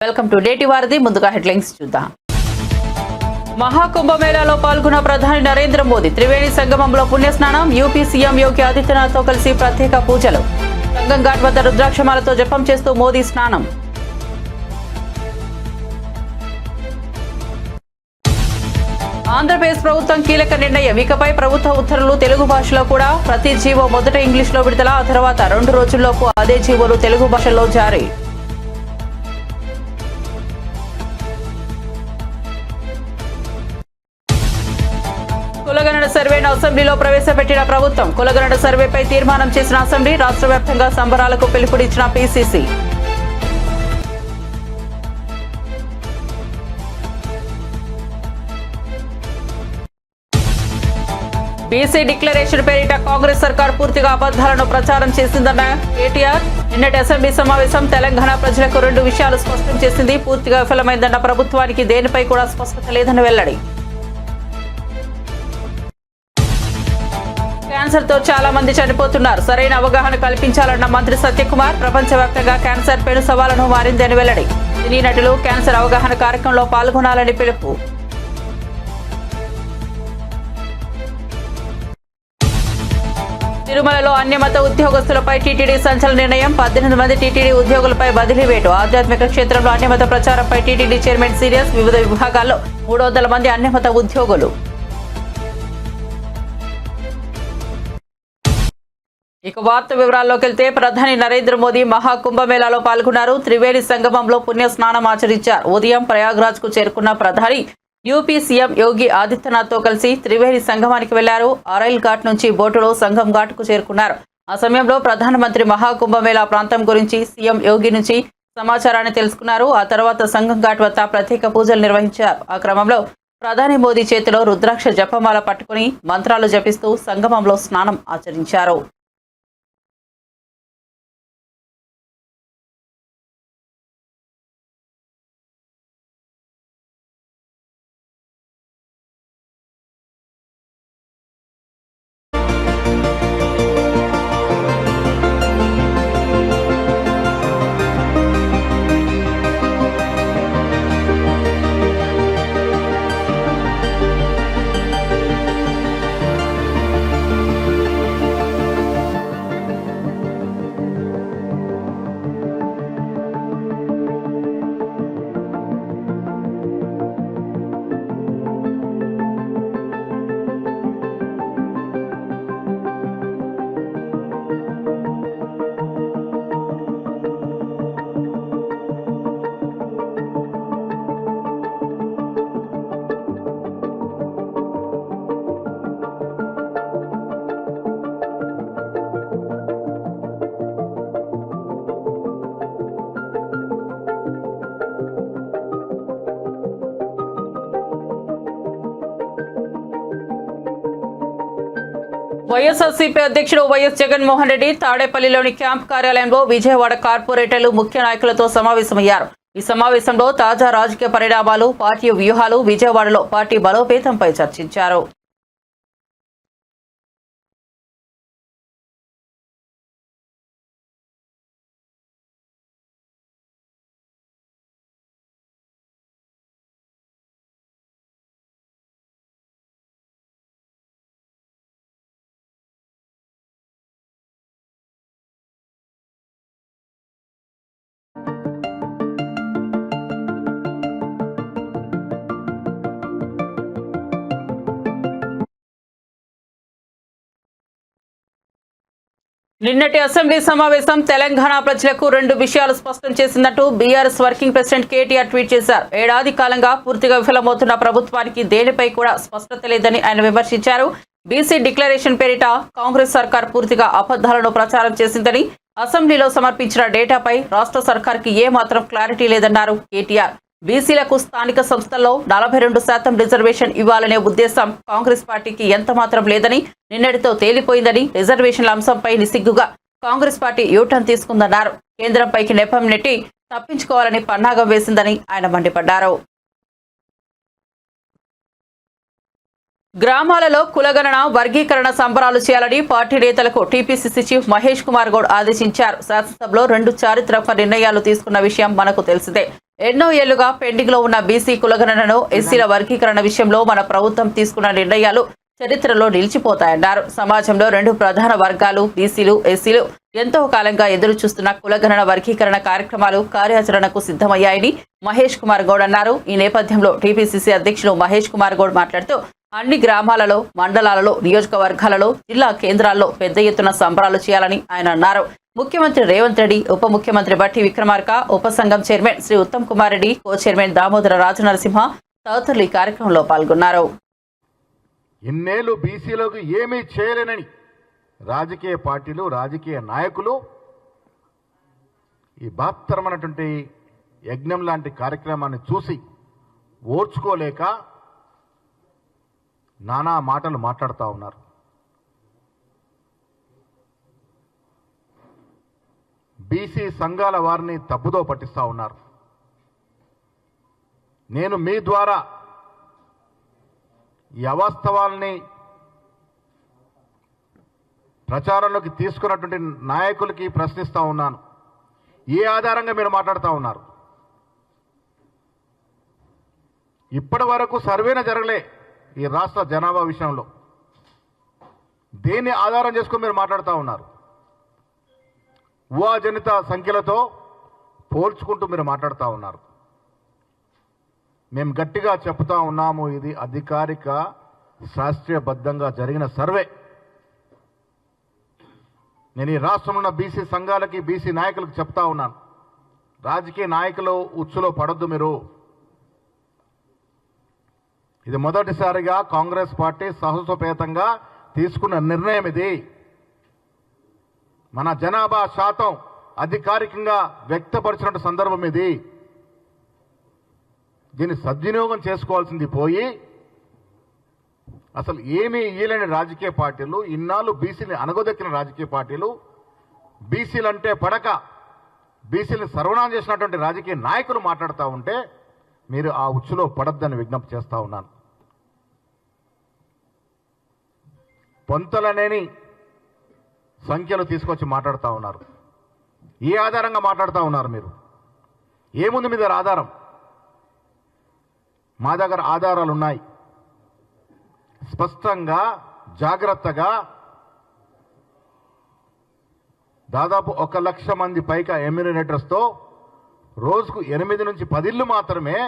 Welcome to డేటి వారధి. ముందుగా headlines చూద్దాం. మహాకుంభమేళాలో పాల్గొన్న ప్రధాని నరేంద్ర మోదీ త్రివేణి సంగమంలో పుణ్యస్నానం. యూపీ సీఎం యోగి ఆదిత్యనాథ్తో కలిసి ప్రత్యేక పూజలు. సంగం ఘాట్ వద్ద రుద్రాక్షమాలతో జపం చేస్తూ మోదీ స్నానం. ఆంధ్రప్రదేశ్ ప్రభుత్వం కీలక నిర్ణయం. ఇకపై ప్రభుత్వ ఉత్తర్వులు తెలుగు భాషలో కూడా. ప్రతి జీవో మొదట ఇంగ్లీష్లో విడుదల, ఆ తర్వాత 2 రోజుల్లోపు అదే జీవోలు తెలుగు భాషలో జారీ. కులగణన సర్వేను అసెంబ్లీలో ప్రవేశపెట్టిన ప్రభుత్వం. కులగణన సర్వేపై తీర్మానం చేసిన అసెంబ్లీ. రాష్ట్ర వ్యాప్తంగా సంబరాలకు పిలుపునిచ్చిన పీసీసీ. బీసీ డిక్లరేషన్ పేరిట కాంగ్రెస్ సర్కార్ పూర్తిగా అబద్దాలను ప్రచారం చేసిందన్న కేటీఆర్. నిన్నటి అసెంబ్లీ సమావేశం తెలంగాణ ప్రజలకు 2 విషయాలు స్పష్టం చేసింది. పూర్తిగా విఫలమైందన్న ప్రభుత్వానికి దేనిపై కూడా స్పష్టత లేదని వెల్లడి. క్యాన్సర్ తో చాలా మంది చనిపోతున్నారు. సరైన అవగాహన కల్పించాలన్న మంత్రి సత్యకుమార్. ప్రపంచవ్యాప్తంగా క్యాన్సర్ పెను సవాలును మారిందని వెల్లడి. సినీ నటులు క్యాన్సర్ అవగాహన కార్యక్రమంలో పాల్గొనాలని పిలుపు. తిరుమలలో అన్యమత ఉద్యోగస్తులపై టీటీడీ సంచలన నిర్ణయం. 18 మంది టీటీడీ ఉద్యోగులపై బదిలీ వేటు. ఆధ్యాత్మిక క్షేత్రంలో అన్యమత ప్రచారంపై టీటీడీ చైర్మన్ సీరియస్. వివిధ విభాగాల్లో 300 మంది అన్యమత ఉద్యోగులు. ఇక వార్త వివరాల్లోకి వెళ్తే, ప్రధాని నరేంద్ర మోదీ మహాకుంభమేళాలో పాల్గొన్నారు. త్రివేణి సంగమంలో పుణ్య స్నానం ఆచరించారు. ఉదయం ప్రయాగ్రాజ్ కు చేరుకున్న ప్రధాని యూపీ సీఎం యోగి ఆదిత్యనాథ్తో కలిసి త్రివేణి సంగమానికి వెళ్లారు. ఆరైల్ ఘాట్ నుంచి బోటులో సంగం ఘాట్ కు చేరుకున్నారు. ఆ సమయంలో ప్రధానమంత్రి మహాకుంభమేళా ప్రాంతం గురించి సీఎం యోగి నుంచి సమాచారాన్ని తెలుసుకున్నారు. ఆ తర్వాత సంగం ఘాట్ వద్ద ప్రత్యేక పూజలు నిర్వహించారు. ఆ క్రమంలో ప్రధాని మోదీ చేతిలో రుద్రాక్ష జపమాల పట్టుకుని మంత్రాలు జపిస్తూ సంగమంలో స్నానం ఆచరించారు. వైఎస్ఆర్సీపీ అధ్యక్షుడు వైఎస్ జగన్మోహన్ రెడ్డి తాడేపల్లిలోని క్యాంప్ కార్యాలయంలో విజయవాడ కార్పొరేటర్లు ముఖ్య నాయకులతో సమావేశమయ్యారు. ఈ సమావేశంలో తాజా రాజకీయ పరిణామాలు, పార్టీ వ్యూహాలు, విజయవాడలో పార్టీ బలోపేతంపై చర్చించారు. నిన్నటి అసెంబ్లీ సమావేశం తెలంగాణ ప్రజలకు 2 విషయాలు స్పష్టం చేసిందంటూ BRS working president KTR tweet చేశారు. ఏడాది కాలంగా పూర్తిగా విఫలమవుతున్న ప్రభుత్వానికి దేనిపై కూడా స్పష్టత లేదని ఆయన విమర్శించారు. బీసీ డిక్లరేషన్ పేరిట కాంగ్రెస్ సర్కార్ పూర్తిగా అబద్దాలను ప్రచారం చేసిందని, అసెంబ్లీలో సమర్పించిన డేటాపై రాష్ట్ర సర్కార్కి ఏమాత్రం క్లారిటీ లేదన్నారు కేటీఆర్. బీసీలకు స్థానిక సంస్థల్లో 42% రిజర్వేషన్ ఇవ్వాలనే ఉద్దేశం కాంగ్రెస్ పార్టీకి ఎంత మాత్రం లేదని, నిన్నటితో తేలిపోయిందని, రిజర్వేషన్ల అంశంపై నిస్సిగ్గుగా కాంగ్రెస్ పార్టీ యూటర్న్ తీసుకుందన్నారు. కేంద్రంపైకి నెపం నెట్టి తప్పించుకోవాలని పన్నాగం వేసిందని ఆయన మండిపడ్డారు. గ్రామాలలో కులగణన వర్గీకరణ సంబరాలు చేయాలని పార్టీ నేతలకు టీపీసీసీ చీఫ్ మహేష్ కుమార్ గౌడ్ ఆదేశించారు. శాసనసభలో 2 చారిత్రక నిర్ణయాలు తీసుకున్న విషయం మనకు తెలిసిందే. ఎన్నో ఏళ్లుగా పెండింగ్ లో ఉన్న బీసీ కులగణనను ఎస్సీల వర్గీకరణ విషయంలో మన ప్రభుత్వం తీసుకున్న నిర్ణయాలు చరిత్రలో నిలిచిపోతాయన్నారు. సమాజంలో రెండు ప్రధాన వర్గాలు బీసీలు, ఎస్సీలు ఎంతో కాలంగా ఎదురు చూస్తున్న కులగణన వర్గీకరణ కార్యక్రమాలు కార్యాచరణకు సిద్ధమయ్యాయని మహేష్ కుమార్ గౌడ్ అన్నారు. ఈ నేపథ్యంలో టీపీసీసీ అధ్యక్షులు మహేష్ కుమార్ గౌడ్ మాట్లాడుతూ అన్ని గ్రామాలలో, మండలాలలో, నియోజకవర్గాలలో, జిల్లా కేంద్రాల్లో పెద్ద ఎత్తున సంబరాలు చేయాలని ఆయన అన్నారు. ముఖ్యమంత్రి రేవంత్ రెడ్డి, ఉప ముఖ్యమంత్రి బట్టి విక్రమార్క, ఉపసంఘం chairman Shri Uttam Kumar Reddy, co chairman Damodara Rajanarasimha తదితరులు ఈ కార్యక్రమంలో పాల్గొన్నారు. ఇన్నేళ్లు బీసీలకు ఏమీ చేయలేనని రాజకీయ పార్టీలు, రాజకీయ నాయకులు ఈ బహత్తరమైనటువంటి యజ్ఞం లాంటి కార్యక్రమాన్ని చూసి ఓర్చుకోలేక నానా మాటలు మాట్లాడుతూ ఉన్నారు. బీసీ సంఘాల వారిని తప్పుదో పట్టిస్తూ ఉన్నారు. నేను మీ ద్వారా ఈ అవాస్తవాల్ని ప్రచారంలోకి తీసుకున్నటువంటి నాయకులకి ప్రశ్నిస్తూ ఉన్నాను. ఏ ఆధారంగా మీరు మాట్లాడుతూ ఉన్నారు? ఇప్పటి వరకు సర్వేనే జరగలే ఈ రాష్ట్ర జనాభా విషయంలో. దేన్ని ఆధారం చేసుకుని మీరు మాట్లాడుతూ ఉన్నారు? ఊహాజనిత సంఖ్యలతో పోల్చుకుంటూ మీరు మాట్లాడుతూ ఉన్నారు. మేము గట్టిగా చెప్తా ఉన్నాము, ఇది అధికారిక శాస్త్రీయబద్ధంగా జరిగిన సర్వే. నేను ఈ రాష్ట్రంలో ఉన్న బీసీ సంఘాలకి, బీసీ నాయకులకు చెప్తా ఉన్నాను, రాజకీయ నాయకులు ఉచ్చులో పడొద్దు మీరు. ఇది మొదటిసారిగా కాంగ్రెస్ పార్టీ సాహసోపేతంగా తీసుకున్న నిర్ణయం. ఇది మన జనాభా శాతం అధికారికంగా వ్యక్తపరిచినట్టు సందర్భం. ఇది దీన్ని సద్వినియోగం చేసుకోవాల్సింది పోయి అసలు ఏమీ ఇయ్యలేని రాజకీయ పార్టీలు, ఇన్నాళ్ళు బీసీని అనగదొక్కిన రాజకీయ పార్టీలు, బీసీలంటే పడక బీసీని సర్వనాశనం చేసినటువంటి రాజకీయ నాయకులు మాట్లాడుతూ ఉంటే మీరు ఆ ఉచ్చులో పడద్దని విజ్ఞప్తి చేస్తూ ఉన్నాను. పొంతలనేని సంఖ్యలు తీసుకొచ్చి మాట్లాడుతూ ఉన్నారు. ఏ ఆధారంగా మాట్లాడుతూ ఉన్నారు మీరు? ఏముంది మీ దగ్గర ఆధారం? మా దగ్గర ఆధారాలు ఉన్నాయి. స్పష్టంగా, జాగ్రత్తగా దాదాపు 1,00,000 మంది పైగా ఎమ్యూనినేటర్స్తో రోజుకు 8 నుంచి 10 ఇళ్ళు మాత్రమే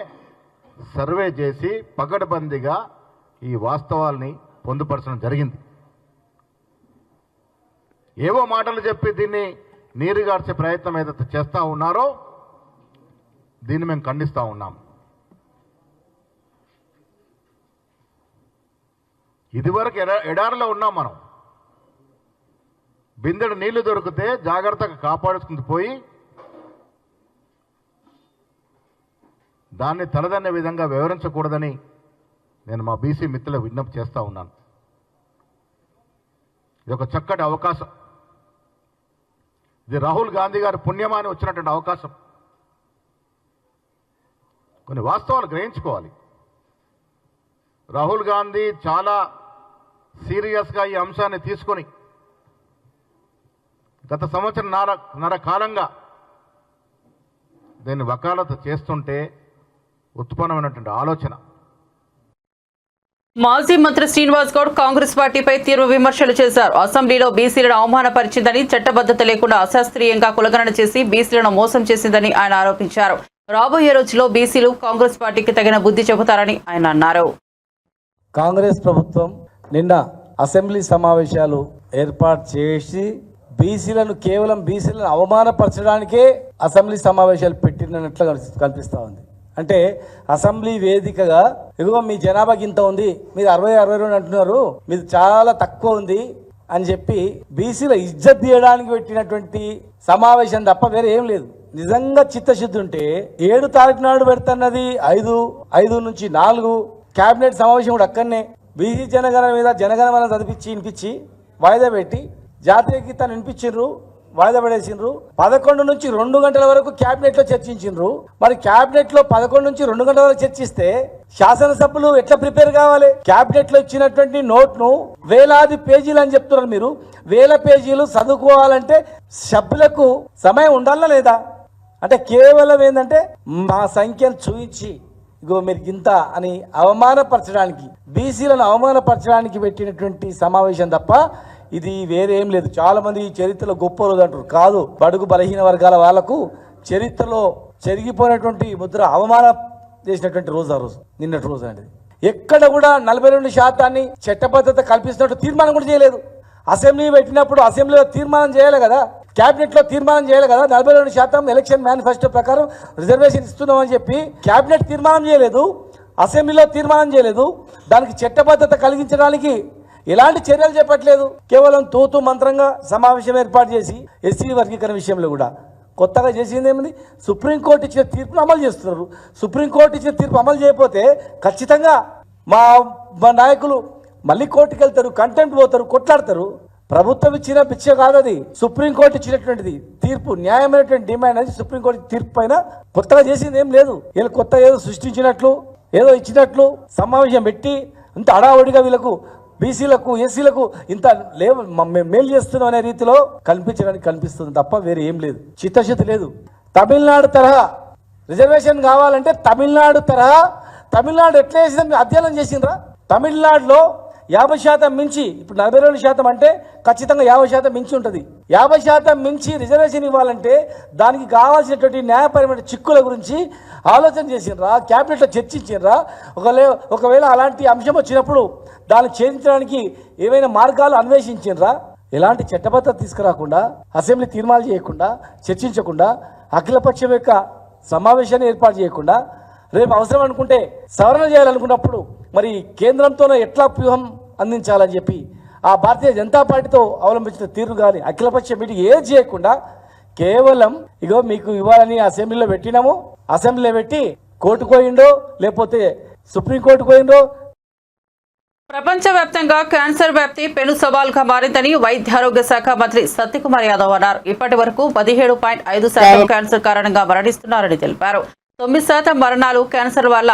సర్వే చేసి పకడ్బందీగా ఈ వాస్తవాల్ని పొందుపరచడం జరిగింది. ఏవో మాటలు చెప్పి దీన్ని నీరుగార్చే ప్రయత్నం ఏదైతే చేస్తూ ఉన్నారో దీన్ని మేము ఖండిస్తూ ఉన్నాం. ఇదివరకు ఎడారిలో ఉన్నాం మనం. బిందెడు నీళ్లు దొరికితే జాగ్రత్తగా కాపాడుకుంటూ పోయి దాన్ని తలదన్నే విధంగా వివరించకూడదని నేను మా బీసీ మిత్రులకు విజ్ఞప్తి చేస్తూ ఉన్నాను. ఇది ఒక చక్కటి అవకాశం. ఇది రాహుల్ గాంధీ గారి పుణ్యమాని వచ్చినటువంటి అవకాశం. కొన్ని వాస్తవాలు గ్రహించుకోవాలి. రాహుల్ గాంధీ చాలా సీరియస్గా ఈ అంశాన్ని తీసుకొని గత సంవత్సరం కాలంగా దీన్ని వకాలత చేస్తుంటే ఉత్పన్నమైనటువంటి ఆలోచన. మాజీ మంత్రి శ్రీనివాస్ గౌడ్ కాంగ్రెస్ పార్టీపై తీవ్ర విమర్శలు చేశారు. అసెంబ్లీలో బీసీలను అవమానపరిచిందని, చట్టబద్ధత లేకుండా అశాస్త్రీయంగా కులగణన చేసి బీసీలను మోసం చేసిందని ఆయన ఆరోపించారు. రాబోయే రోజుల్లో బీసీలు కాంగ్రెస్ పార్టీకి తగిన బుద్ధి చెబుతారని ఆయన అన్నారు. కాంగ్రెస్ ప్రభుత్వం నిన్న అసెంబ్లీ సమావేశాలు ఏర్పాటు చేసి కేవలం బీసీలను అవమానపరచడానికే అసెంబ్లీ సమావేశాలు పెట్టినట్లు కనిపిస్తూ ఉంది. అంటే అసెంబ్లీ వేదికగా ఇదిగో మీ జనాభాకి ఇంత ఉంది, మీరు 60-62 అంటున్నారు, మీది చాలా తక్కువ ఉంది అని చెప్పి బీసీల ఇజ్జత్ తీయడానికి పెట్టినటువంటి సమావేశం తప్ప వేరే ఏం లేదు. నిజంగా చిత్తశుద్ధి ఉంటే 7 తారీఖు నాడు పెడుతున్నది 5 నుంచి 4 క్యాబినెట్ సమావేశం కూడా అక్కడనే బీసీ జనగణన మీద జనగణమన వినిపించి వాయిదా పెట్టి జాతీయ గీతాన్ని వినిపించిండ్రు, వాయిదా పడేసిండ్రు. 11 నుంచి 2 గంటల వరకు క్యాబినెట్లో చర్చించిండ్రు. మరి క్యాబినెట్లో 11 నుంచి 2 గంటల వరకు చర్చిస్తే శాసనసభ్యులు ఎట్లా ప్రిపేర్ కావాలి? క్యాబినెట్లో ఇచ్చినటువంటి నోట్ను వేలాది పేజీలు అని చెప్తున్నారు మీరు. 1000 పేజీలు చదువుకోవాలంటే సభ్యులకు సమయం ఉండాలా లేదా? అంటే కేవలం ఏంటంటే మా సంఖ్యను చూయించి ఇగో మీరు ఇంత అని అవమానపరచడానికి, బీసీలను అవమానపరచడానికి పెట్టినటువంటి సమావేశం తప్ప ఇది వేరేం లేదు. చాలా మంది ఈ చరిత్రలో గొప్ప రోజు అంటారు. కాదు, బడుగు బలహీన వర్గాల వాళ్లకు చరిత్రలో చెరిగిపోయినటువంటి ముద్ర అవమానం చేసినటువంటి రోజు ఆ రోజు, నిన్నటి రోజు అనేది. ఎక్కడ కూడా 42% చట్టబద్ధత కల్పిస్తున్నట్టు తీర్మానం కూడా చేయలేదు. అసెంబ్లీ పెట్టినప్పుడు అసెంబ్లీలో తీర్మానం చేయాలి కదా, క్యాబినెట్లో తీర్మానం చేయాలి కదా. 42% ఎలక్షన్ మేనిఫెస్టో ప్రకారం రిజర్వేషన్ ఇస్తున్నామని చెప్పి క్యాబినెట్ తీర్మానం చేయలేదు, అసెంబ్లీలో తీర్మానం చేయలేదు. దానికి చట్టబద్ధత కలిగించడానికి ఎలాంటి చర్యలు చేపట్టలేదు. కేవలం తూతు మంత్రంగా సమావేశం ఏర్పాటు చేసి ఎస్సీ వర్గీకరణ విషయంలో కూడా కొత్తగా చేసింది ఏమిటి? సుప్రీంకోర్టు ఇచ్చిన తీర్పును అమలు చేస్తున్నారు. సుప్రీంకోర్టు ఇచ్చిన తీర్పు అమలు చేయకపోతే ఖచ్చితంగా మా నాయకులు మళ్ళీ కోర్టుకు వెళ్తారు, కంటెంప్ట్ పోతారు, కొట్లాడతారు. ప్రభుత్వం ఇచ్చిన పిచ్చ కాదు అది, సుప్రీంకోర్టు ఇచ్చినటువంటిది తీర్పు, న్యాయమైనటువంటి డిమాండ్ అనేది సుప్రీంకోర్టు తీర్పు పైన కొత్తగా చేసింది ఏం లేదు. వీళ్ళు కొత్త ఏదో సృష్టించినట్లు ఏదో ఇచ్చినట్లు సమావేశం పెట్టి ఇంత అడావడిగా వీళ్ళకు బీసీలకు ఎస్సీలకు ఇంత మేలు చేస్తున్నాం అనే రీతిలో కనిపించడానికి కనిపిస్తుంది తప్ప వేరే ఏం లేదు, చిత్తశుద్ధి లేదు. తమిళనాడు తరహా రిజర్వేషన్ కావాలంటే తమిళనాడు తరహా, తమిళనాడు ఎట్లా చేసిందని అధ్యయనం చేసిండ్రా? తమిళనాడులో 50% మించి, ఇప్పుడు 42% అంటే ఖచ్చితంగా 50% మించి ఉంటుంది. 50% మించి రిజర్వేషన్ ఇవ్వాలంటే దానికి కావాల్సినటువంటి న్యాయపరమైన చిక్కుల గురించి ఆలోచన చేసిండ్రా? క్యాబినెట్లో చర్చించిండ్రా? ఒకవేళ అలాంటి అంశం వచ్చినప్పుడు దాన్ని ఛేదించడానికి ఏవైనా మార్గాలు అన్వేషించిండ్రా? ఎలాంటి చట్టబద్ధత తీసుకురాకుండా, అసెంబ్లీ తీర్మానాలు చేయకుండా, చర్చించకుండా, అఖిలపక్షం యొక్క సమావేశాన్ని ఏర్పాటు చేయకుండా, రేపు అవసరం అనుకుంటే సవరణ చేయాలనుకున్నప్పుడు మరి కేంద్రంతోనే ఎట్లా వ్యూహం అందించాలని చెప్పి ఆ భారతీయ జనతా పార్టీతో అవలంబించిన తీరు కానీ అఖిలపక్ష మీటింగ్ ఏది చేయకుండా కేవలం ఇగో మీకు ఇవ్వాలని అసెంబ్లీలో పెట్టినాము, అసెంబ్లీలో పెట్టి కోర్టుకు పోయిండో లేకపోతే సుప్రీంకోర్టుకు పోయిండో. ప్రపంచవ్యాప్తంగా క్యాన్సర్ వ్యాప్తి పెను సవాల్గా మారిందని వైద్యారోగ్య శాఖ మంత్రి సత్యకుమార్ యాదవ్ అన్నారు. ఇప్పటి వరకు 17.5% క్యాన్సర్ కారణంగా మరణిస్తున్నారని తెలిపారు. 9% మరణాలు క్యాన్సర్ వల్ల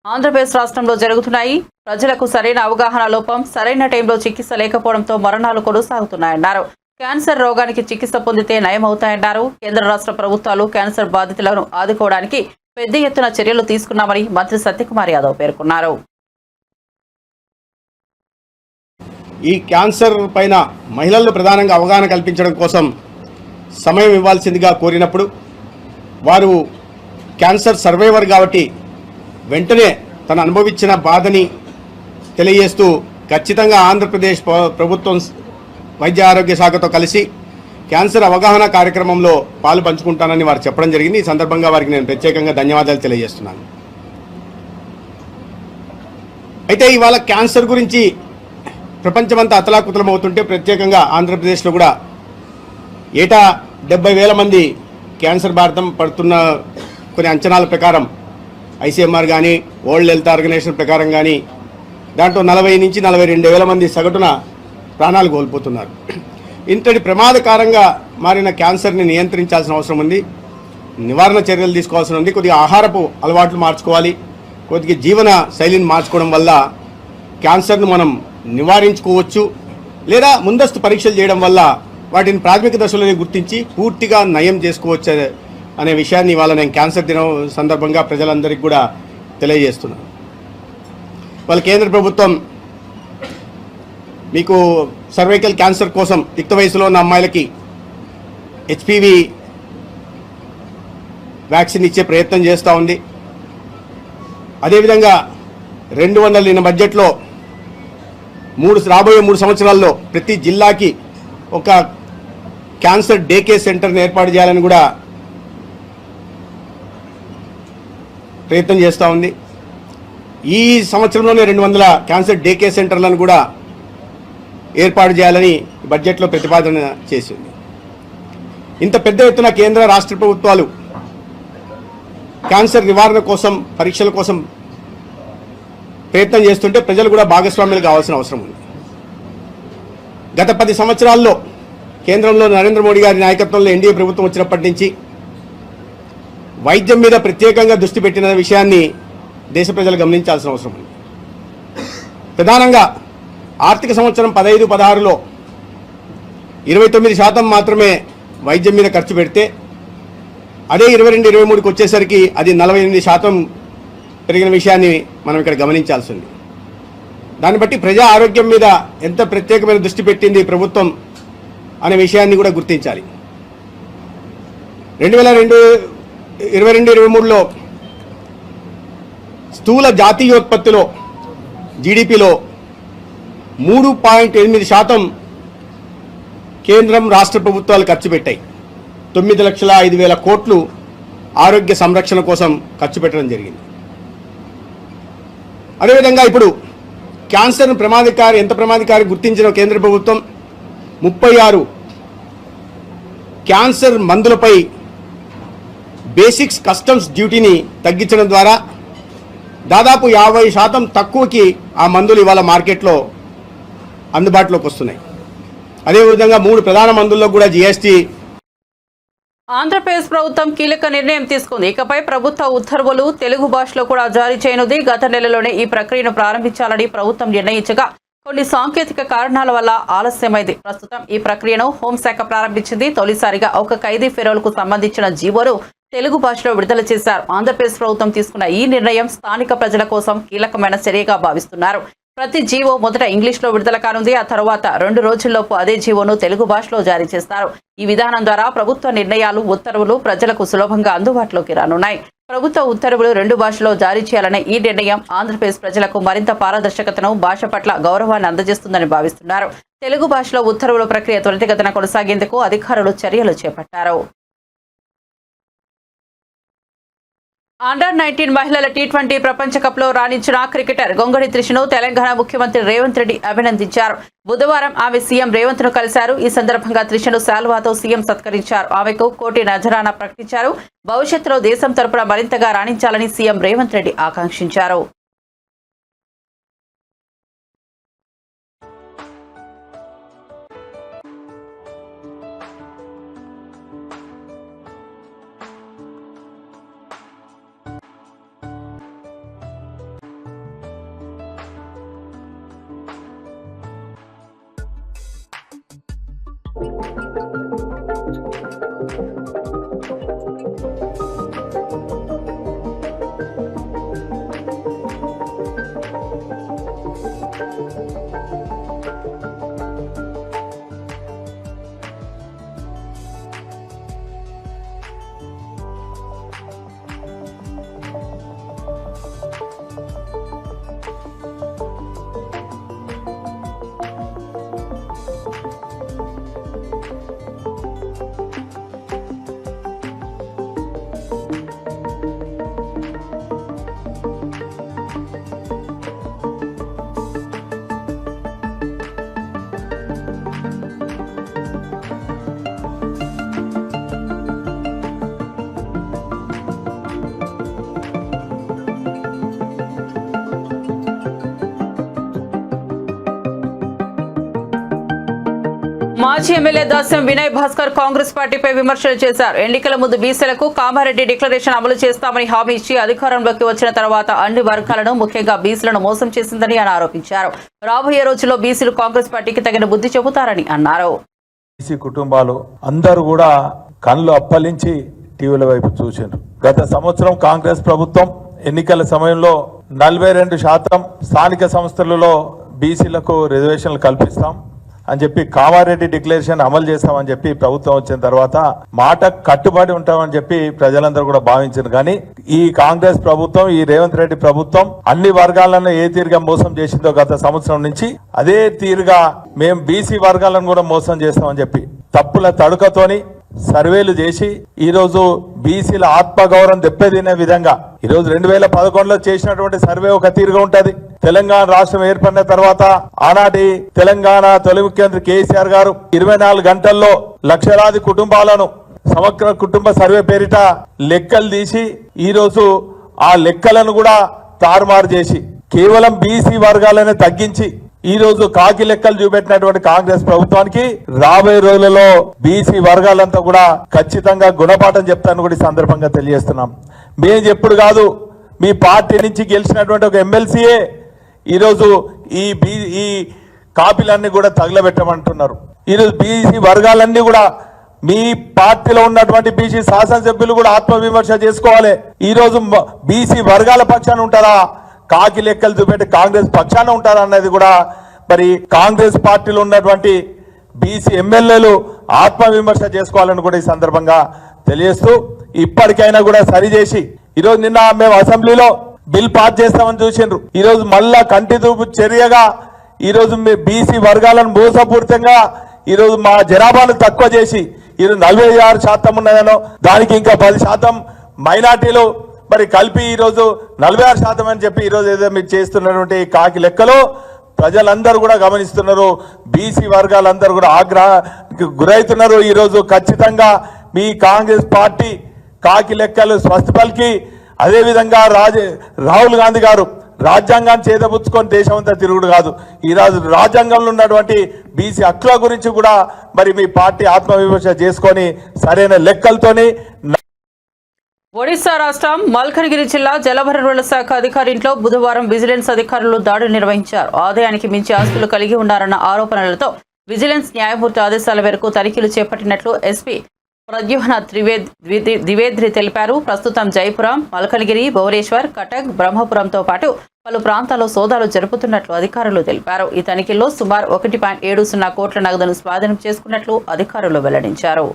ఆంధ్రప్రదేశ్ రాష్ట్రంలో జరుగుతున్నాయి. ప్రజలకు సరైన అవగాహన లోపం, సరైన టైంలో చికిత్స లేకపోవడంతో మరణాలు కొనసాగుతున్నాయన్నారు. క్యాన్సర్ రోగానికి చికిత్స పొందితే నయమవుతాయన్నారు. కేంద్ర రాష్ట్ర ప్రభుత్వాలు క్యాన్సర్ బాధితులను ఆదుకోవడానికి పెద్ద ఎత్తున చర్యలు తీసుకున్నామని మంత్రి సత్యకుమార్ యాదవ్ పేర్కొన్నారు. ఈ క్యాన్సర్ పైన మహిళల్లో ప్రధానంగా అవగాహన కల్పించడం కోసం సమయం ఇవ్వాల్సిందిగా కోరినప్పుడు వారు క్యాన్సర్ సర్వైవర్ కాబట్టి వెంటనే తను అనుభవించిన బాధని తెలియజేస్తూ ఖచ్చితంగా ఆంధ్రప్రదేశ్ ప్రభుత్వం వైద్య ఆరోగ్య శాఖతో కలిసి క్యాన్సర్ అవగాహన కార్యక్రమంలో పాలు పంచుకుంటానని వారు చెప్పడం జరిగింది. ఈ సందర్భంగా వారికి నేను ప్రత్యేకంగా ధన్యవాదాలు తెలియజేస్తున్నాను. అయితే ఇవాళ క్యాన్సర్ గురించి ప్రపంచమంతా అతలాకుతలం అవుతుంటే ప్రత్యేకంగా ఆంధ్రప్రదేశ్లో కూడా ఏటా 70,000 మంది క్యాన్సర్ బారిన పడుతున్న కొన్ని అంచనాల ప్రకారం ICMR కానీ వరల్డ్ హెల్త్ ఆర్గనైజేషన్ ప్రకారం కానీ దాంట్లో 40 నుంచి 42,000 మంది సగటున ప్రాణాలు కోల్పోతున్నారు. ఇంతటి ప్రమాదకరంగా మారిన క్యాన్సర్ని నియంత్రించాల్సిన అవసరం ఉంది, నివారణ చర్యలు తీసుకోవాల్సి ఉంది. కొద్దిగా ఆహారపు అలవాట్లు మార్చుకోవాలి, కొద్దిగా జీవన శైలిని మార్చుకోవడం వల్ల క్యాన్సర్ను మనం నివారించుకోవచ్చు. లేదా ముందస్తు పరీక్షలు చేయడం వల్ల వాటిని ప్రాథమిక దశలోనే గుర్తించి పూర్తిగా నయం చేసుకోవచ్చు అనే విషయాన్ని ఇవాళ నేను క్యాన్సర్ దినం సందర్భంగా ప్రజలందరికీ కూడా తెలియజేస్తున్నాను. వాళ్ళ కేంద్ర ప్రభుత్వం మీకు సర్వైకల్ క్యాన్సర్ కోసం యుక్త వయసులో ఉన్న అమ్మాయిలకి HPV వ్యాక్సిన్ ఇచ్చే ప్రయత్నం చేస్తూ ఉంది. అదేవిధంగా 200 బడ్జెట్లో రాబోయే 3 సంవత్సరాల్లో ప్రతి జిల్లాకి ఒక క్యాన్సర్ డే కేర్ సెంటర్ని ఏర్పాటు చేయాలని కూడా ప్రయత్నం చేస్తూ ఉంది. ఈ సంవత్సరంలోనే 200 క్యాన్సర్ డే కేర్ సెంటర్లను కూడా ఏర్పాటు చేయాలని బడ్జెట్లో ప్రతిపాదన చేసింది. ఇంత పెద్ద ఎత్తున కేంద్ర రాష్ట్ర ప్రభుత్వాలు క్యాన్సర్ నివారణ కోసం, పరీక్షల కోసం ప్రయత్నం చేస్తుంటే ప్రజలు కూడా భాగస్వామ్యులు కావాల్సిన అవసరం ఉంది. గత 10 సంవత్సరాల్లో కేంద్రంలో నరేంద్ర మోడీ గారి నాయకత్వంలో NDA ప్రభుత్వం వచ్చినప్పటి నుంచి వైద్యం మీద ప్రత్యేకంగా దృష్టి పెట్టిన విషయాన్ని దేశ ప్రజలు గమనించాల్సిన అవసరం ఉంది. ప్రధానంగా ఆర్థిక సంవత్సరం 15-16లో 29% మాత్రమే వైద్యం మీద ఖర్చు పెడితే అదే 22-23కి వచ్చేసరికి అది 48% పెరిగిన విషయాన్ని మనం ఇక్కడ గమనించాల్సి ఉంది. దాన్ని బట్టి ప్రజా ఆరోగ్యం మీద ఎంత ప్రత్యేకమైన దృష్టి పెట్టింది ప్రభుత్వం అనే విషయాన్ని కూడా గుర్తించాలి. 2022-23లో స్థూల జాతీయోత్పత్తిలో జీడిపిలో 3.8% కేంద్రం రాష్ట్ర ప్రభుత్వాలు ఖర్చు పెట్టాయి. 9,05,000 కోట్లు ఆరోగ్య సంరక్షణ కోసం ఖర్చు పెట్టడం జరిగింది. అదేవిధంగా ఇప్పుడు క్యాన్సర్ ఎంత ప్రమాదకారి గుర్తించిన కేంద్ర ప్రభుత్వం 36 క్యాన్సర్ మందులపై బేసిక్స్ కస్టమ్స్ డ్యూటీని తగ్గించడం ద్వారా దాదాపు 50% తక్కువకి ఆ మందులు ఇవాళ మార్కెట్లో అందుబాటులోకి వస్తున్నాయి. అదేవిధంగా 3 ప్రధాన మందుల్లో కూడా జీఎస్టీ. ఆంధ్రప్రదేశ్ ప్రభుత్వం కీలక నిర్ణయం తీసుకుంది. ఇకపై ప్రభుత్వ ఉత్తర్వులు తెలుగు భాషలో కూడా జారీ చేయనుంది. గత నెలలోనే ఈ ప్రక్రియను ప్రారంభించాలని ప్రభుత్వం నిర్ణయించగా కొన్ని సాంకేతిక కారణాల వల్ల ఆలస్యమైంది. ప్రస్తుతం ఈ ప్రక్రియను హోంశాఖ ప్రారంభించింది. తొలిసారిగా ఒక ఖైదీ ఫెరోల్కు సంబంధించిన జీవోను తెలుగు భాషలో విడుదల చేశారు. ఆంధ్రప్రదేశ్ ప్రభుత్వం తీసుకున్న ఈ నిర్ణయం స్థానిక ప్రజల కోసం కీలకమైన చర్యగా భావిస్తున్నారు. ప్రతి జీవో మొదట ఇంగ్లీష్లో విడుదల కానుంది. ఆ తర్వాత 2 రోజుల్లోపు అదే జీవోను తెలుగు భాషలో జారీ చేస్తారు. ఈ విధానం ద్వారా ప్రభుత్వ నిర్ణయాలు, ఉత్తర్వులు ప్రజలకు సులభంగా అందుబాటులోకి రానున్నాయి. ప్రభుత్వ ఉత్తర్వులు 2 భాషలో జారీ చేయాలనే ఈ నిర్ణయం ఆంధ్రప్రదేశ్ ప్రజలకు మరింత పారదర్శకతను, భాష పట్ల గౌరవాన్ని అందజేస్తుందని భావిస్తున్నారు. తెలుగు భాషలో ఉత్తర్వుల ప్రక్రియ త్వరితగతిన కొనసాగేందుకు అధికారులు చర్యలు చేపట్టారు. అండర్-19 మహిళల T20 ప్రపంచ కప్లో రాణించిన క్రికెటర్ గొంగడి త్రిషను తెలంగాణ ముఖ్యమంత్రి రేవంత్ రెడ్డి అభినందించారు. బుధవారం ఆమె సీఎం రేవంత్ ను కలిశారు. ఈ సందర్భంగా త్రిషను శాల్వాతో సీఎం సత్కరించారు. ఆమెకు కోటి నజరానా ప్రకటించారు. భవిష్యత్తులో దేశం తరపున మరింతగా రాణించాలని సీఎం రేవంత్ రెడ్డి ఆకాంక్షించారు. మాజీ ఎమ్మెల్యే దాస్యం వినయ్ భాస్కర్ కాంగ్రెస్ పార్టీపై విమర్శలు చేశారు. ఎన్నికల ముందు బీసీలకు కామారెడ్డి డిక్లరేషన్ అమలు చేస్తామని హామీ ఇచ్చి అధికారంలోకి వచ్చిన తర్వాత అన్ని వర్గాలను, ముఖ్యంగా బీసీలను మోసం చేసిందని ఆయన ఆరోపించారు. రాబోయే రోజుల్లో బీసీలు కాంగ్రెస్ పార్టీకి తగిన బుద్ధి చెబుతారని అన్నారు. బీసీ కుటుంబాలు అందరూ కూడా కళ్ళు అప్పలించి టీవీల వైపు చూసిండ్రు. గత సంవత్సరం కాంగ్రెస్ ప్రభుత్వం ఎన్నికల సమయంలో 42% స్థానిక సంస్థలలో బీసీలకు రిజర్వేషన్లు కల్పిస్తాం అని చెప్పి, కామారెడ్డి డిక్లరేషన్ అమలు చేస్తామని చెప్పి ప్రభుత్వం వచ్చిన తర్వాత మాట కట్టుబడి ఉంటామని చెప్పి ప్రజలందరూ కూడా భావించారు. కానీ ఈ కాంగ్రెస్ ప్రభుత్వం, ఈ రేవంత్ రెడ్డి ప్రభుత్వం అన్ని వర్గాలను ఏ తీరుగా మోసం చేసిందో గత సంవత్సరం నుంచి అదే తీరుగా మేము బీసీ వర్గాలను కూడా మోసం చేస్తామని చెప్పి తప్పుల తడుకతోని సర్వేలు చేసి ఈ రోజు బీసీల ఆత్మగౌరవం దెబ్బతినే విధంగా ఈరోజు 2011లో చేసినటువంటి సర్వే ఒక తీరుగా ఉంటది. తెలంగాణ రాష్ట్రం ఏర్పడిన తర్వాత ఆనాటి తెలంగాణ తొలి ముఖ్యమంత్రి కేసీఆర్ గారు 24 గంటల్లో లక్షలాది కుటుంబాలను సమగ్ర కుటుంబ సర్వే పేరిట లెక్కలు తీసి ఈ రోజు ఆ లెక్కలను కూడా తారుమారు చేసి కేవలం బీసీ వర్గాలనే తగ్గించి ఈ రోజు కాకి లెక్కలు చూపెట్టినటువంటి కాంగ్రెస్ ప్రభుత్వానికి రాబోయే రోజులలో బీసీ వర్గాలంతా కూడా ఖచ్చితంగా గుణపాఠం చెప్తాను కూడా ఈ సందర్భంగా తెలియజేస్తున్నాం. మేము చెప్పుడు కాదు, మీ పార్టీ నుంచి గెలిచినటువంటి ఒక ఎమ్మెల్సీయే ఈరోజు ఈ కాపీలన్నీ కూడా తగలబెట్టమంటున్నారు. ఈరోజు బీసీ వర్గాలన్నీ కూడా మీ పార్టీలో ఉన్నటువంటి బీసీ శాసనసభ్యులు కూడా ఆత్మవిమర్శ చేసుకోవాలి. ఈ రోజు బీసీ వర్గాల పక్షాన ఉంటారా, కాకి లెక్కలు చూపెట్టి కాంగ్రెస్ పక్షాన ఉంటారా అన్నది కూడా మరి కాంగ్రెస్ పార్టీలో ఉన్నటువంటి బీసీ ఎమ్మెల్యేలు ఆత్మవిమర్శ చేసుకోవాలని కూడా ఈ సందర్భంగా తెలియజేస్తూ, ఇప్పటికైనా కూడా సరిచేసి, ఈరోజు నిన్న మేము అసెంబ్లీలో బిల్ పాస్ చేస్తామని చూసిండ్రు, ఈరోజు మళ్ళా కంటి చూపు చర్యగా ఈరోజు బీసీ వర్గాలను మోసపూరితంగా ఈరోజు మా జనాభాను తక్కువ చేసి ఈరోజు 46% ఉన్నదనో, దానికి ఇంకా 10% మైనార్టీలు మరి కలిపి ఈరోజు 46% అని చెప్పి ఈరోజు ఏదో మీరు చేస్తున్నటువంటి కాకి లెక్కలు ప్రజలందరూ కూడా గమనిస్తున్నారు. బీసీ వర్గాలందరూ కూడా ఆగ్రహానికి గురవుతున్నారు. ఈరోజు ఖచ్చితంగా మీ కాంగ్రెస్ పార్టీ కాకి లెక్కలు స్వస్థపలికి, అదేవిధంగా రాహుల్ గాంధీ గారు రాజ్యాంగాన్ని చేదపుచ్చుకొని దేశం అంతా తిరుగుడు కాదు, ఈరోజు రాజ్యాంగంలో ఉన్నటువంటి బీసీ హక్కుల గురించి కూడా మరి మీ పార్టీ ఆత్మవిమర్శ చేసుకొని సరైన లెక్కలతోని. ఒడిశా రాష్ట్రం మల్కనగిరి జిల్లా జలవనరుల శాఖ అధికారి ఇంట్లో బుధవారం విజిలెన్స్ అధికారులు దాడులు నిర్వహించారు. ఆదాయానికి మించి ఆస్తులు కలిగి ఉన్నారన్న ఆరోపణలతో విజిలెన్స్ న్యాయమూర్తి ఆదేశాల మేరకు తనిఖీలు చేపట్టినట్లు ఎస్పీ ప్రద్యుమ్న ద్వివేది తెలిపారు. ప్రస్తుతం జైపురం, మల్కనగిరి, భువనేశ్వర్, కటక్, బ్రహ్మపురంతో పాటు పలు ప్రాంతాల్లో సోదాలు జరుపుతున్నట్లు అధికారులు తెలిపారు. ఈ తనిఖీల్లో సుమారు 1.70 కోట్ల నగదును స్వాధీనం చేసుకున్నట్లు అధికారులు వెల్లడించారు.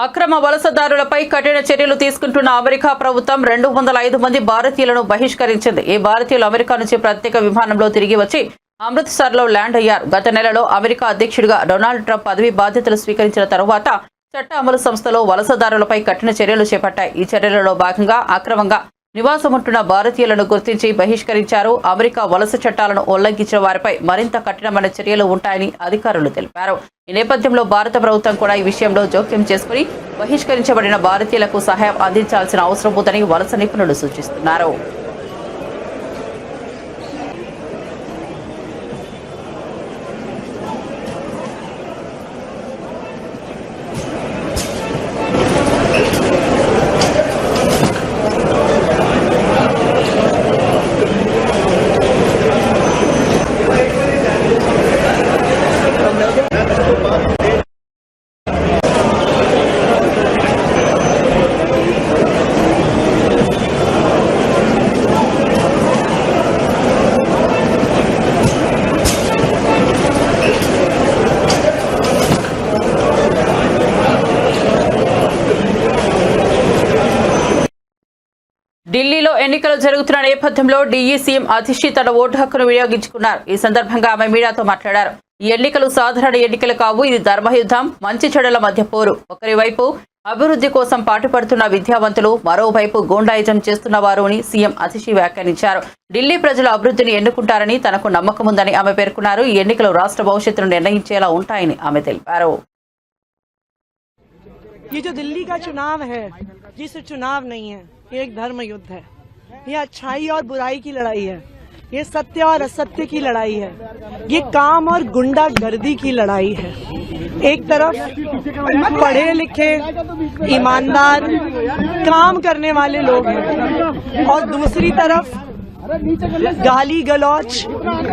అక్రమ వలసదారులపై కఠిన చర్యలు తీసుకుంటున్న అమెరికా ప్రభుత్వం 205 మంది భారతీయులను బహిష్కరించింది. ఈ భారతీయులు అమెరికా నుంచి ప్రత్యేక విమానంలో తిరిగి వచ్చి అమృత్సర్లో ల్యాండ్ అయ్యారు. గత నెలలో అమెరికా అధ్యక్షుడిగా డొనాల్డ్ ట్రంప్ పదవి బాధ్యతలు స్వీకరించిన తరువాత చట్ట అమలు సంస్థలో వలసదారులపై కఠిన చర్యలు చేపట్టాయి. ఈ చర్యలలో భాగంగా అక్రమంగా నివాసముంటున్న భారతీయులను గుర్తించి బహిష్కరించారు. అమెరికా వలస చట్టాలను ఉల్లంఘించిన వారిపై మరింత కఠినమైన చర్యలు ఉంటాయని అధికారులు తెలిపారు. ఈ నేపథ్యంలో భారత ప్రభుత్వం కూడా ఈ విషయంలో జోక్యం చేసుకుని బహిష్కరించబడిన భారతీయులకు సహాయం అందించాల్సిన అవసరం ఉందని వలస నిపుణులు సూచిస్తున్నారు. ఢిల్లీలో ఎన్నికలు జరుగుతున్న నేపథ్యంలో ఢిల్లీ సీఎం అతిషి తన ఓటు హక్కును వినియోగించుకున్నారు. ఈ సందర్భంగా ఆమె మీడియాతో మాట్లాడారు. ఈ ఎన్నికలు సాధారణ ఎన్నికలు కావు, ఇది ధర్మయుద్ధం, మంచి చెడుల మధ్య పోరు. ఒకరి వైపు అభివృద్ధి కోసం పాటుపడుతున్న విద్యావంతులు, మరోవైపు గూండాయిజం చేస్తున్న వారు అని సీఎం అతిషి వ్యాఖ్యానించారు. ఢిల్లీ ప్రజలు అభివృద్ధిని ఎన్నుకుంటారని తనకు నమ్మకం ఉందని ఆమె పేర్కొన్నారు. ఈ ఎన్నికలు రాష్ట్ర భవిష్యత్తును నిర్ణయించేలా ఉంటాయని ఆమె తెలిపారు. ये जो दिल्ली का चुनाव है, ये सिर्फ चुनाव नहीं है, ये एक धर्म युद्ध है। ये अच्छाई और बुराई की लड़ाई है, ये सत्य और असत्य की लड़ाई है, ये काम और गुंडागर्दी की लड़ाई है। एक तरफ पढ़े लिखे, ईमानदार, काम करने वाले लोग हैं और दूसरी तरफ गाली गलौच,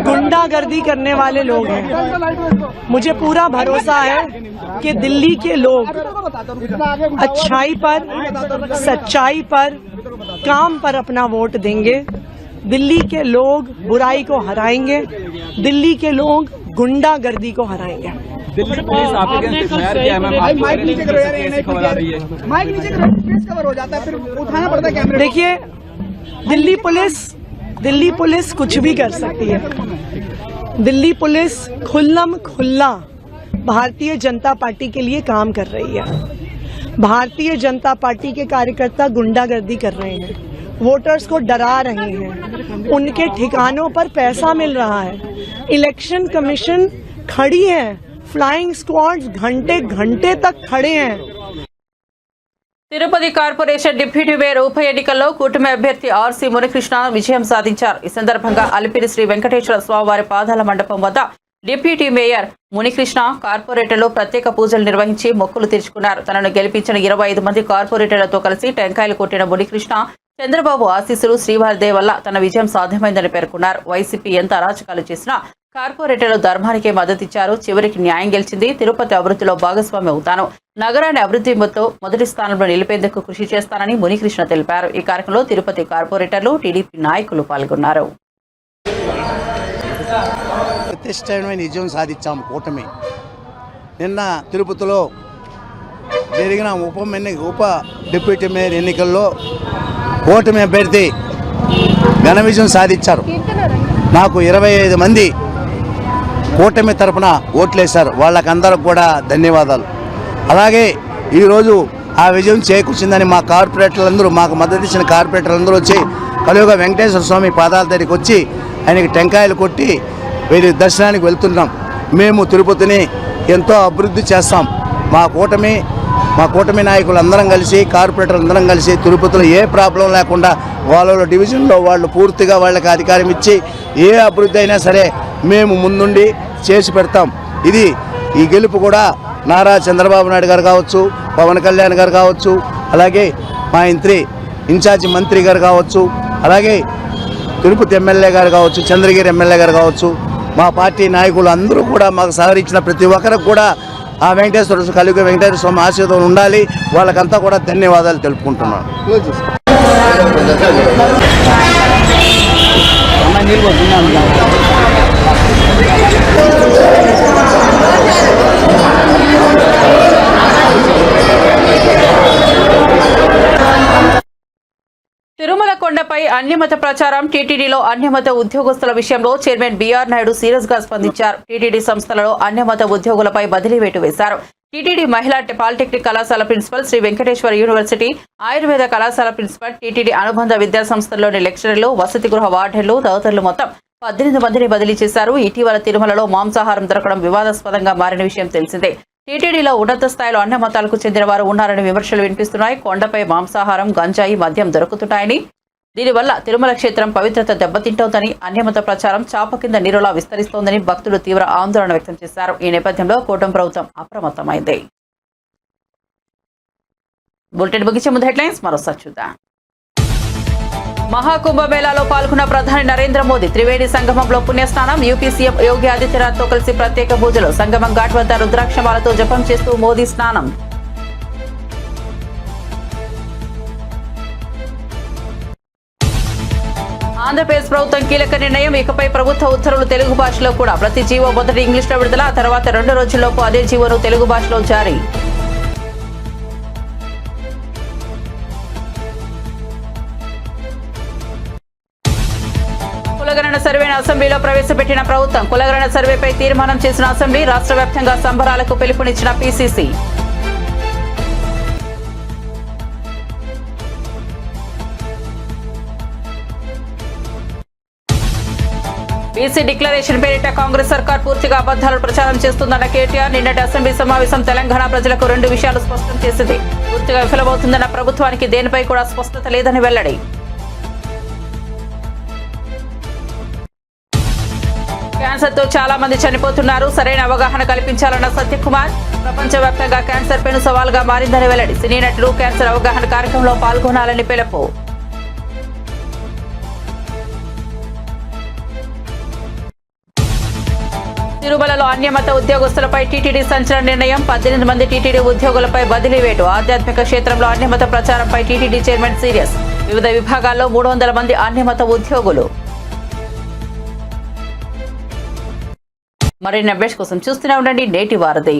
गुंडागर्दी करने वाले लोग हैं। मुझे पूरा भरोसा है कि दिल्ली के लोग अच्छाई पर, सच्चाई पर, काम पर अपना वोट देंगे। दिल्ली के लोग बुराई को हराएंगे, दिल्ली के लोग गुंडागर्दी को हराएंगे। दिल्ली पुलिस आपके अगेंस्ट एफआईआर किया है मैम, माइक नीचे करो यार, ये खबर आ रही है, माइक नीचे करो, फेस कवर हो जाता है, फिर उठाना पड़ता है कैमरे। देखिए, दिल्ली पुलिस कुछ भी कर सकती है। दिल्ली पुलिस खुल्लम खुल्ला भारतीय जनता पार्टी के लिए काम कर रही है। भारतीय जनता पार्टी के कार्यकर्ता गुंडागर्दी कर रहे हैं, वोटर्स को डरा रहे हैं, उनके ठिकानों पर पैसा मिल रहा है। इलेक्शन कमीशन खड़ी है, फ्लाइंग स्क्वाड्स घंटे घंटे तक खड़े हैं। తిరుపతి కార్పొరేషన్ డిప్యూటీ మేయర్ ఉప ఎన్నికల్లో కూటమి అభ్యర్థి ఆర్సీ మునికృష్ణ విజయం సాధించారు. ఈ సందర్భంగా అలిపిరి శ్రీ వెంకటేశ్వర స్వామివారి పాదాల మండపం వద్ద డిప్యూటీ మేయర్ మునికృష్ణ కార్పొరేటర్లు ప్రత్యేక పూజలు నిర్వహించి మొక్కులు తీర్చుకున్నారు. తనను గెలిపించిన 25 మంది కార్పొరేటర్లతో కలిసి టెంకాయలు కొట్టిన మునికృష్ణ చంద్రబాబు ఆశీస్సులు శ్రీవారి దయ వల్ల తన విజయం సాధ్యమైందని పేర్కొన్నారు. వైసీపీ ఎంత అరాచకాలు చేసినా కార్పొరేటర్లు ధర్మానికే మద్దతిచ్చారు. చివరికి న్యాయం గెలిచింది. తిరుపతి అభివృద్ధిలో భాగస్వామి అవుతాను. నగరాన్ని అభివృద్ధి మొదటి స్థానంలో నిలిపేందుకు కృషి చేస్తానని మునికృష్ణ తెలిపారు. ఈ కార్యక్రమంలో తిరుపతి కార్పొరేటర్లు, టీడీపీ నాయకులు పాల్గొన్నారు. ప్రతిష్టమైన విజయం సాధించాము కూటమి. నిన్న తిరుపతిలో జరిగిన ఉప డిప్యూటీ మేయర్ ఎన్నికల్లో కూటమి అభ్యర్థి ఘన విజయం సాధించారు. నాకు 25 మంది కూటమి తరపున ఓట్లేశారు. వాళ్ళకందరికి కూడా ధన్యవాదాలు. అలాగే ఈరోజు ఆ విజయం చేకూర్చిందని మా కార్పొరేటర్లందరూ, మాకు మద్దతు ఇచ్చిన కార్పొరేటర్లందరూ వచ్చి కలియుగ వెంకటేశ్వర స్వామి పాదాల దగ్గరికి వచ్చి ఆయనకి టెంకాయలు కొట్టి వీరి దర్శనానికి వెళ్తున్నాం. మేము తిరుపతిని ఎంతో అభివృద్ధి చేస్తాం. మా కూటమి నాయకులు అందరం కలిసి, కార్పొరేటర్ అందరం కలిసి తిరుపతిలో ఏ ప్రాబ్లం లేకుండా వాళ్ళ డివిజన్లో వాళ్ళు పూర్తిగా వాళ్ళకి అధికారం ఇచ్చి ఏ అభివృద్ధి అయినా సరే మేము ముందుండి చేసి పెడతాం. ఈ గెలుపు కూడా నారా చంద్రబాబు నాయుడు గారు కావచ్చు, పవన్ కళ్యాణ్ గారు కావచ్చు, అలాగే మా ఇన్ఛార్జి మంత్రి గారు కావచ్చు, అలాగే తిరుపతి ఎమ్మెల్యే గారు కావచ్చు, చంద్రగిరి ఎమ్మెల్యే గారు కావచ్చు, మా పార్టీ నాయకులు అందరూ కూడా మాకు సహకరించిన ప్రతి ఒక్కరికి కూడా ఆ కలియుగ వెంకటేశ్వర స్వామి ఆశీర్వాదం ఉండాలి. వాళ్ళకంతా కూడా ధన్యవాదాలు తెలుపుకుంటున్నాను. తిరుమల కొండపై అన్యమత ప్రచారం, టీటీడీలో అన్యమత ఉద్యోగస్తుల విషయంలో చైర్మన్ బీఆర్ నాయుడు సీరియస్ గా స్పందించారు. టీటీడీ సంస్థలలో అన్యమత ఉద్యోగులపై బదిలీ వేటు వేశారు. టీటీడీ మహిళా పాలిటెక్నిక్ కళాశాల ప్రిన్సిపల్, శ్రీ వెంకటేశ్వర యూనివర్సిటీ ఆయుర్వేద కళాశాల ప్రిన్సిపల్, టీటీడీ అనుబంధ విద్యా సంస్థల్లోని లెక్చరర్లు, వసతి గృహ వార్డెన్లు తదితరులు మొత్తం 18 మందిని బదిలీ చేశారు. ఇటీవల తిరుమలలో మాంసాహారం దొరకడం వివాదాస్పదంగా మారిన విషయం తెలిసిందే. టీటీడీలో ఉన్నత స్థాయిలో అన్ని మతాలకు చెందిన వారు ఉన్నారని విమర్శలు వినిపిస్తున్నాయి. కొండపై మాంసాహారం, గంజాయి, మద్యం దొరుకుతున్నాయని, దీనివల్ల తిరుమల క్షేత్రం పవిత్రత దెబ్బతింటోందని, అన్యమత ప్రచారం చాప కింద నీరులా విస్తరిస్తోందని భక్తులు తీవ్ర ఆందోళన వ్యక్తం చేశారు. ఈ నేపథ్యంలో కూటమి ప్రభుత్వం అప్రమత్తమైంది. బులెటిన్ ముగించే ముందు హెడ్లైన్స్ మరోసారి చూద్దాం. మహాకుంభమేళాలో పాల్గొన్న ప్రధాని నరేంద్ర మోదీ త్రివేణి సంగమంలో పుణ్యస్నానం. యూపీ సీఎం యోగి ఆదిత్యనాథ్ తో కలిసి ప్రత్యేక పూజలు. సంగమం ఘాట్ వద్ద రుద్రాక్షమాలతో జపం చేస్తూ మోదీ స్నానం. ఆంధ్రప్రదేశ్ ప్రభుత్వం కీలక నిర్ణయం. ఇకపై ప్రభుత్వ ఉత్తర్వులు తెలుగు భాషలో కూడా. ప్రతి జీవో మొదటి ఇంగ్లీష్లో విడుదల, తర్వాత 2 రోజుల్లోపు అదే జీవోను తెలుగు భాషలో జారీ. కులగణన సర్వేను అసెంబ్లీలో ప్రవేశపెట్టిన ప్రభుత్వం. కులగణన సర్వేపై తీర్మానం చేసిన అసెంబ్లీ. రాష్ట్ర వ్యాప్తంగా సంబరాలకు పిలుపునిచ్చిన పీసీసీ. బీసీ డిక్లరేషన్ పేరిట కాంగ్రెస్ సర్కార్ పూర్తిగా అబద్దాలు ప్రచారం చేస్తుందన్న కేటీఆర్. నిన్నటి అసెంబ్లీ సమావేశం తెలంగాణ ప్రజలకు 2 విషయాలు స్పష్టం చేసింది. పూర్తిగా విఫలమవుతుందన్న ప్రభుత్వానికి దేనిపై కూడా స్పష్టత లేదని వెల్లడి. క్యాన్సర్తో చాలా మంది చనిపోతున్నారు. సరైన అవగాహన కల్పించాలన్న సత్యకుమార్. ప్రపంచవ్యాప్తంగా క్యాన్సర్ పెను సవాల్గా మారిందని వెల్లడి. సినీ నటులు క్యాన్సర్ అవగాహన కార్యక్రమంలో పాల్గొనాలని పిలుపు. తిరుమలలో అన్యమత ఉద్యోగస్తులపై టీటీడీ సంచలన నిర్ణయం. 18 మంది టీటీడీ ఉద్యోగులపై బదిలీ వేటు. ఆధ్యాత్మిక క్షేత్రంలో అన్యమత ప్రచారంపై టీటీడీ చైర్మన్ సీరియస్. వివిధ విభాగాల్లో 300 మంది అన్యమత ఉద్యోగులు. మరిన్ని అప్డేట్స్ కోసం చూస్తూనే ఉండండి నేటి వారధి.